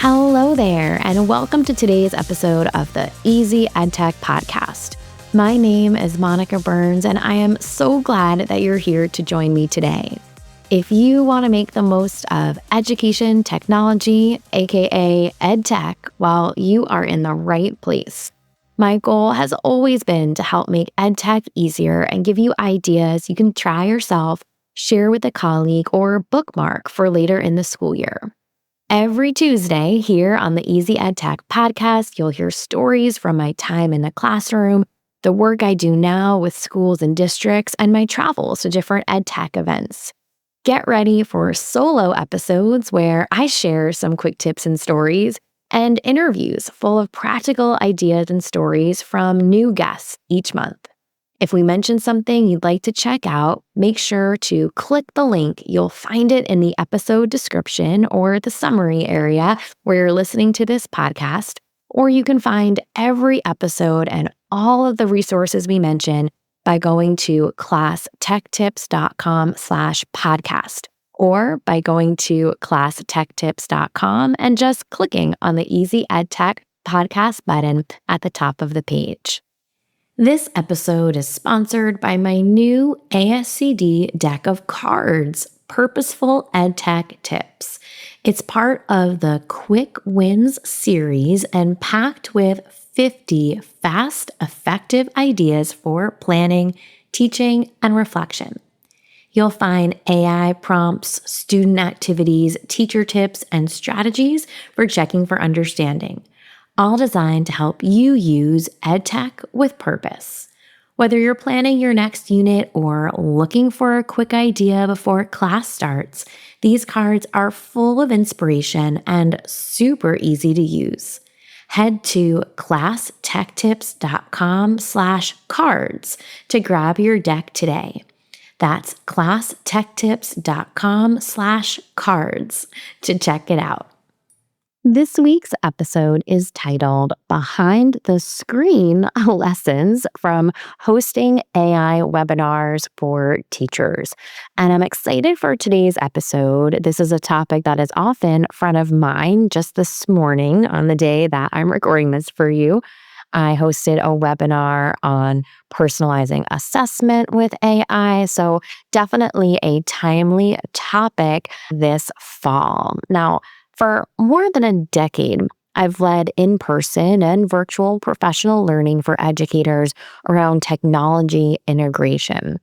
Hello there, and welcome to today's episode of the Easy EdTech Podcast. My name is Monica Burns, and I am so glad that you're here to join me today. If you want to make the most of education technology, aka EdTech, well, you are in the right place. My goal has always been to help make EdTech easier and give you ideas you can try yourself, share with a colleague, or bookmark for later in the school year. Every Tuesday here on the Easy EdTech Podcast, you'll hear stories from my time in the classroom, the work I do now with schools and districts, and my travels to different EdTech events. Get ready for solo episodes where I share some quick tips and stories, and interviews full of practical ideas and stories from new guests each month. If we mention something you'd like to check out, make sure to click the link. You'll find it in the episode description or the summary area where you're listening to this podcast, or you can find every episode and all of the resources we mention by going to classtechtips.com/podcast, or by going to classtechtips.com and just clicking on the Easy EdTech Podcast button at the top of the page. This episode is sponsored by my new ASCD deck of cards, Purposeful EdTech Tips. It's part of the Quick Wins series and packed with 50 fast, effective ideas for planning, teaching, and reflection. You'll find AI prompts, student activities, teacher tips, and strategies for checking for understanding, all designed to help you use EdTech with purpose. Whether you're planning your next unit or looking for a quick idea before class starts, these cards are full of inspiration and super easy to use. Head to classtechtips.com/cards to grab your deck today. That's classtechtips.com/cards to check it out. This week's episode is titled Behind the Screen Lessons from Hosting AI Webinars for Teachers. And I'm excited for today's episode. This is a topic that is often front of mind. Just this morning, on the day that I'm recording this for you, I hosted a webinar on personalizing assessment with AI. So definitely a timely topic this fall. Now, for more than a decade, I've led in-person and virtual professional learning for educators around technology integration,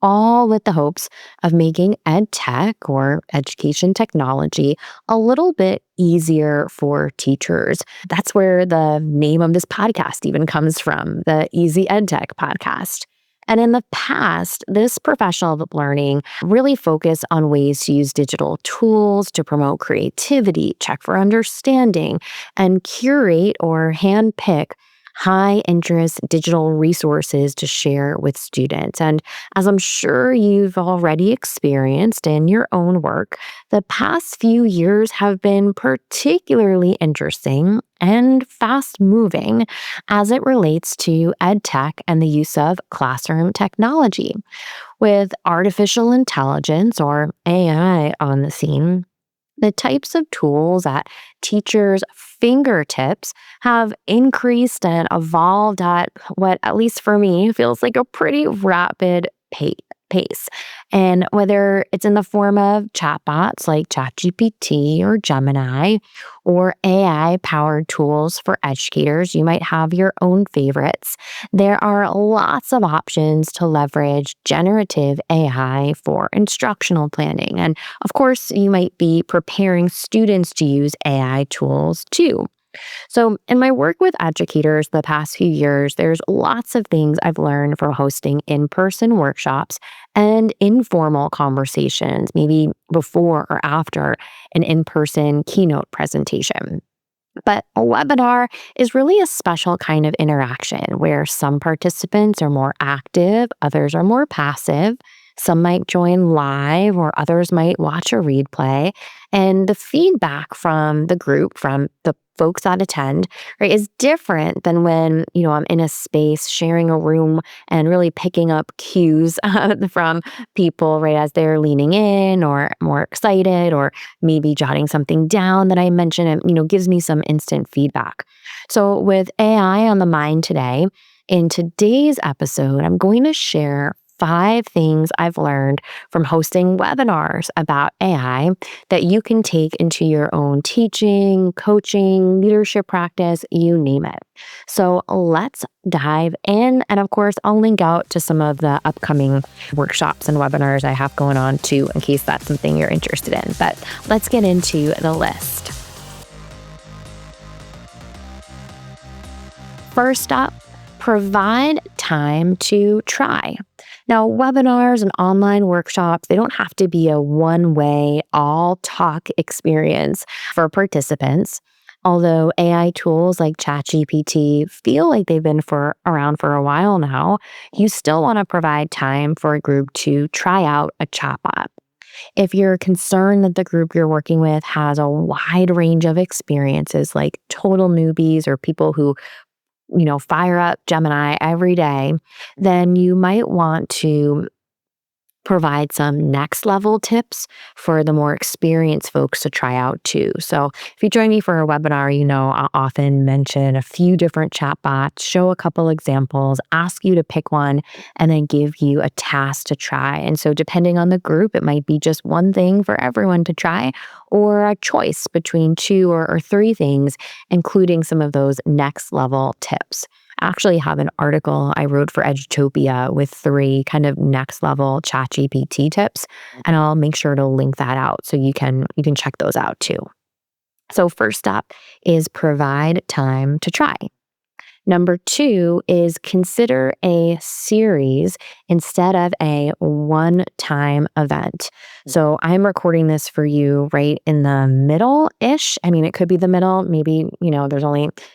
all with the hopes of making EdTech or education technology a little bit easier for teachers. That's where the name of this podcast even comes from, the Easy EdTech Podcast. And in the past, this professional learning really focused on ways to use digital tools to promote creativity, check for understanding, and curate or handpick high-interest digital resources to share with students. And as I'm sure you've already experienced in your own work, the past few years have been particularly interesting and fast-moving as it relates to EdTech and the use of classroom technology. With artificial intelligence, or AI, on the scene, the types of tools at teachers' fingertips have increased and evolved at what, at least for me, feels like a pretty rapid pace. And whether it's in the form of chatbots like ChatGPT or Gemini, or AI-powered tools for educators, you might have your own favorites. There are lots of options to leverage generative AI for instructional planning. And of course, you might be preparing students to use AI tools too. So in my work with educators the past few years, there's lots of things I've learned from hosting in-person workshops and informal conversations, maybe before or after an in-person keynote presentation. But a webinar is really a special kind of interaction where some participants are more active, others are more passive. Some might join live or others might watch a replay. And the feedback from the group, from the folks that attend, right, is different than when, I'm in a space sharing a room and really picking up cues from people, right, as they're leaning in or more excited or maybe jotting something down that I mentioned and, gives me some instant feedback. So with AI on the mind today, in today's episode, I'm going to share 5 things I've learned from hosting webinars about AI that you can take into your own teaching, coaching, leadership practice, you name it. So let's dive in. And of course, I'll link out to some of the upcoming workshops and webinars I have going on too, in case that's something you're interested in. But let's get into the list. First up, provide time to try. Now, webinars and online workshops, they don't have to be a one-way, all-talk experience for participants. Although AI tools like ChatGPT feel like they've been around for a while now, you still want to provide time for a group to try out a chatbot. If you're concerned that the group you're working with has a wide range of experiences, like total newbies or people who fire up Gemini every day, then you might want to provide some next level tips for the more experienced folks to try out too. So if you join me for a webinar, I'll often mention a few different chatbots, show a couple examples, ask you to pick one, and then give you a task to try. And so depending on the group, it might be just one thing for everyone to try or a choice between 2 or 3 things, including some of those next level tips. I actually have an article I wrote for Edutopia with 3 kind of next level ChatGPT tips, and I'll make sure to link that out so you can check those out too. So first up is provide time to try. Number 2 is consider a series instead of a one-time event. So I'm recording this for you right in the middle-ish. I mean, it could be the middle. Maybe,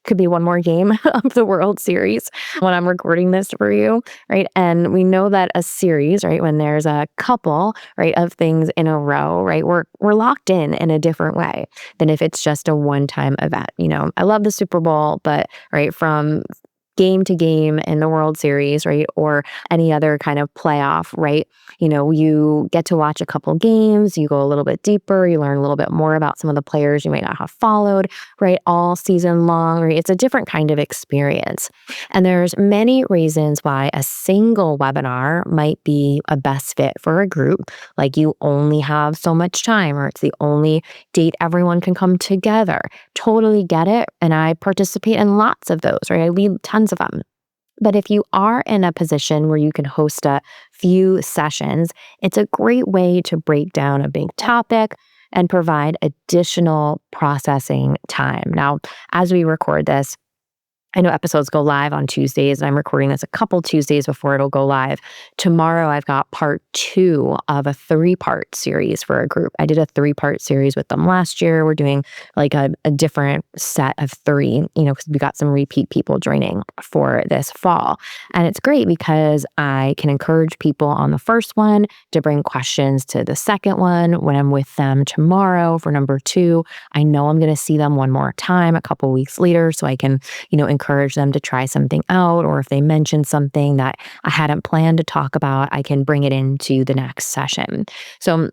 could be one more game of the World Series when I'm recording this for you, right? And we know that a series, right, when there's a couple, right, of things in a row, right, we're locked in a different way than if it's just a one-time event. I love the Super Bowl, but right, from game to game in the World Series, right, or any other kind of playoff, right, you get to watch a couple games, you go a little bit deeper, you learn a little bit more about some of the players you might not have followed, right, all season long, right? It's a different kind of experience. And there's many reasons why a single webinar might be a best fit for a group, like you only have so much time, or it's the only date everyone can come together. Totally get it. And I participate in lots of those, right? I lead tons of them. But if you are in a position where you can host a few sessions, it's a great way to break down a big topic and provide additional processing time. Now, as we record this, I know episodes go live on Tuesdays, and I'm recording this a couple Tuesdays before it'll go live. Tomorrow, I've got part 2 of a 3-part series for a group. I did a 3-part series with them last year. We're doing like a different set of 3, because we got some repeat people joining for this fall. And it's great because I can encourage people on the first one to bring questions to the second one when I'm with them tomorrow for number 2. I know I'm going to see them one more time a couple weeks later, so I can, encourage them to try something out, or if they mention something that I hadn't planned to talk about, I can bring it into the next session. So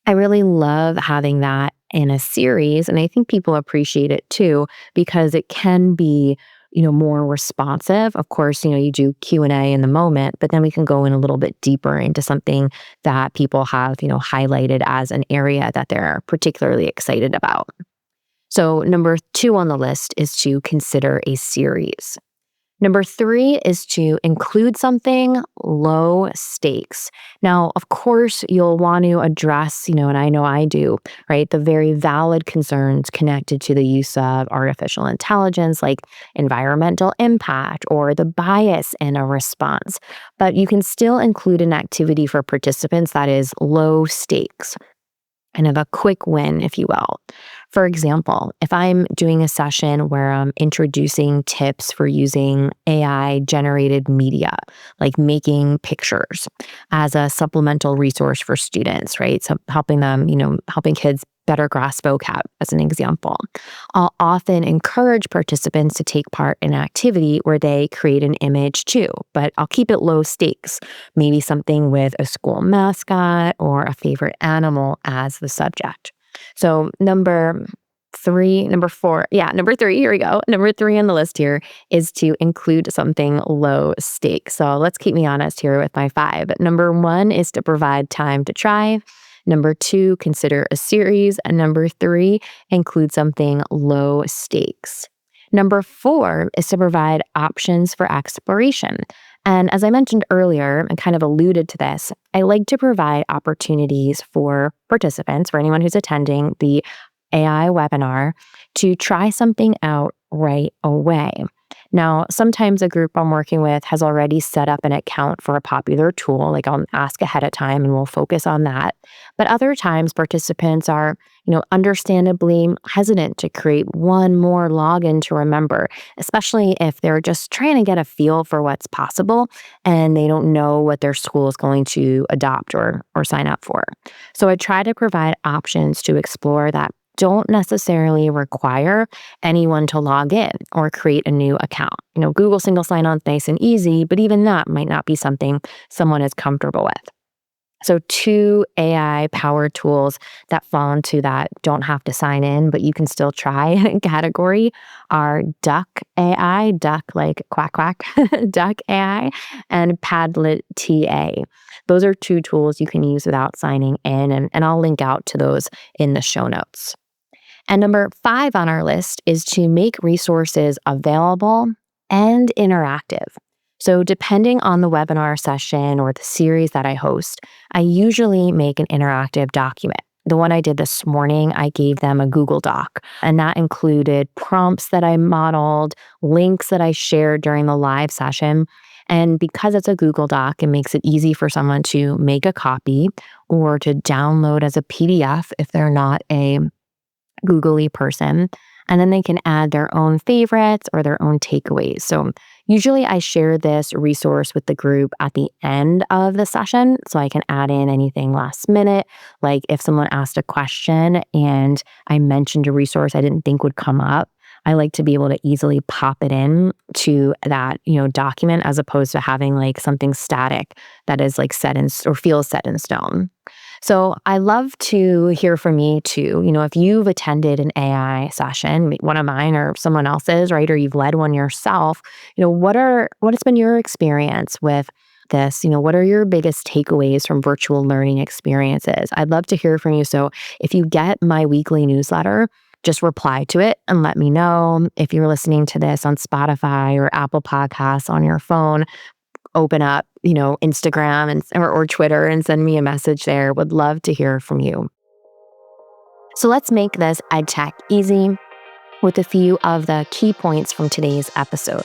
I really love having that in a series, and I think people appreciate it too, because it can be more responsive. Of course, you do Q&A in the moment, but then we can go in a little bit deeper into something that people have, highlighted as an area that they're particularly excited about. So number 2 on the list is to consider a series. Number 3 is to include something low stakes. Now, of course, you'll want to address, and I know I do, right, the very valid concerns connected to the use of artificial intelligence, like environmental impact or the bias in a response. But you can still include an activity for participants that is low stakes, kind of a quick win, if you will. For example, if I'm doing a session where I'm introducing tips for using AI-generated media, like making pictures as a supplemental resource for students, right? So helping them, helping kids better grasp vocab, as an example. I'll often encourage participants to take part in an activity where they create an image too, but I'll keep it low stakes, maybe something with a school mascot or a favorite animal as the subject. So number three, here we go. Number 3 on the list here is to include something low stakes. So let's keep me honest here with my 5. Number 1 is to provide time to try. Number 2, consider a series. And number 3, include something low stakes. Number 4 is to provide options for exploration. And as I mentioned earlier, and kind of alluded to this, I like to provide opportunities for participants, for anyone who's attending the AI webinar, to try something out right away. Now, sometimes a group I'm working with has already set up an account for a popular tool, like I'll ask ahead of time and we'll focus on that. But other times participants are, understandably hesitant to create one more login to remember, especially if they're just trying to get a feel for what's possible and they don't know what their school is going to adopt or sign up for. So I try to provide options to explore that don't necessarily require anyone to log in or create a new account. Google single sign-on is nice and easy, but even that might not be something someone is comfortable with. So 2 AI-powered tools that fall into that don't have to sign in, but you can still try category are Duck AI, duck like quack quack, Duck AI, and Padlet TA. Those are 2 tools you can use without signing in, and I'll link out to those in the show notes. And number 5 on our list is to make resources available and interactive. So depending on the webinar session or the series that I host, I usually make an interactive document. The one I did this morning, I gave them a Google Doc, and that included prompts that I modeled, links that I shared during the live session. And because it's a Google Doc, it makes it easy for someone to make a copy or to download as a PDF if they're not a Googly person, and then they can add their own favorites or their own takeaways. So usually I share this resource with the group at the end of the session so I can add in anything last minute, like if someone asked a question and I mentioned a resource I didn't think would come up, I like to be able to easily pop it in to that, document, as opposed to having like something static that is like set in or feels set in stone. So I love to hear from you too. If you've attended an AI session, one of mine or someone else's, right? Or you've led one yourself, what has been your experience with this? What are your biggest takeaways from virtual learning experiences? I'd love to hear from you. So if you get my weekly newsletter, just reply to it and let me know. If you're listening to this on Spotify or Apple Podcasts on your phone, open up, Instagram or Twitter and send me a message there. Would love to hear from you. So let's make this EdTech easy with a few of the key points from today's episode.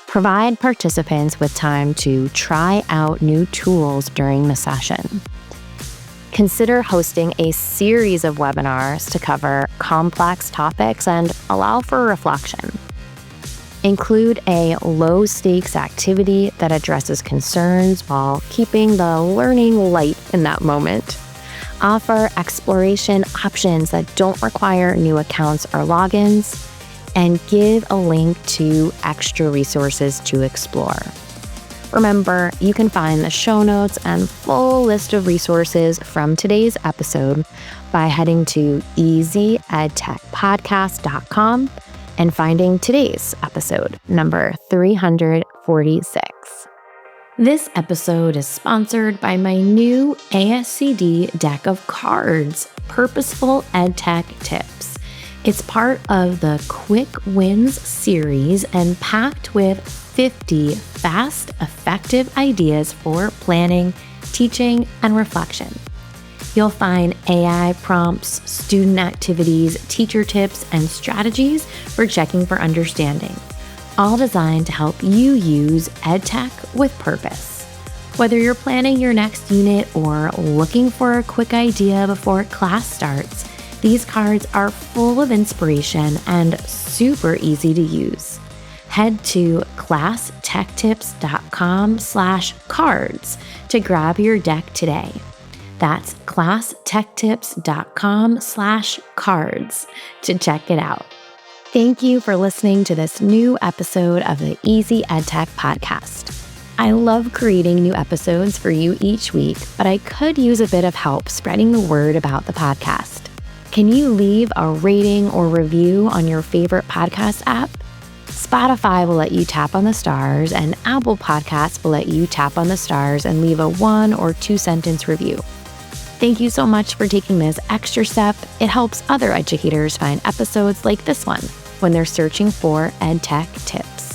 Provide participants with time to try out new tools during the session. Consider hosting a series of webinars to cover complex topics and allow for reflection. Include a low-stakes activity that addresses concerns while keeping the learning light in that moment. Offer exploration options that don't require new accounts or logins, and give a link to extra resources to explore. Remember, you can find the show notes and full list of resources from today's episode by heading to easyedtechpodcast.com and finding today's episode, number 346. This episode is sponsored by my new ASCD deck of cards, Purposeful EdTech Tips. It's part of the Quick Wins series and packed with 50 fast, effective ideas for planning, teaching, and reflection. You'll find AI prompts, student activities, teacher tips, and strategies for checking for understanding, all designed to help you use EdTech with purpose. Whether you're planning your next unit or looking for a quick idea before class starts, these cards are full of inspiration and super easy to use. Head to classtechtips.com/cards to grab your deck today. That's classtechtips.com/cards to check it out. Thank you for listening to this new episode of the Easy EdTech Podcast. I love creating new episodes for you each week, but I could use a bit of help spreading the word about the podcast. Can you leave a rating or review on your favorite podcast app? Spotify will let you tap on the stars, and Apple Podcasts will let you tap on the stars and leave a 1 or 2 sentence review. Thank you so much for taking this extra step. It helps other educators find episodes like this one when they're searching for EdTech tips.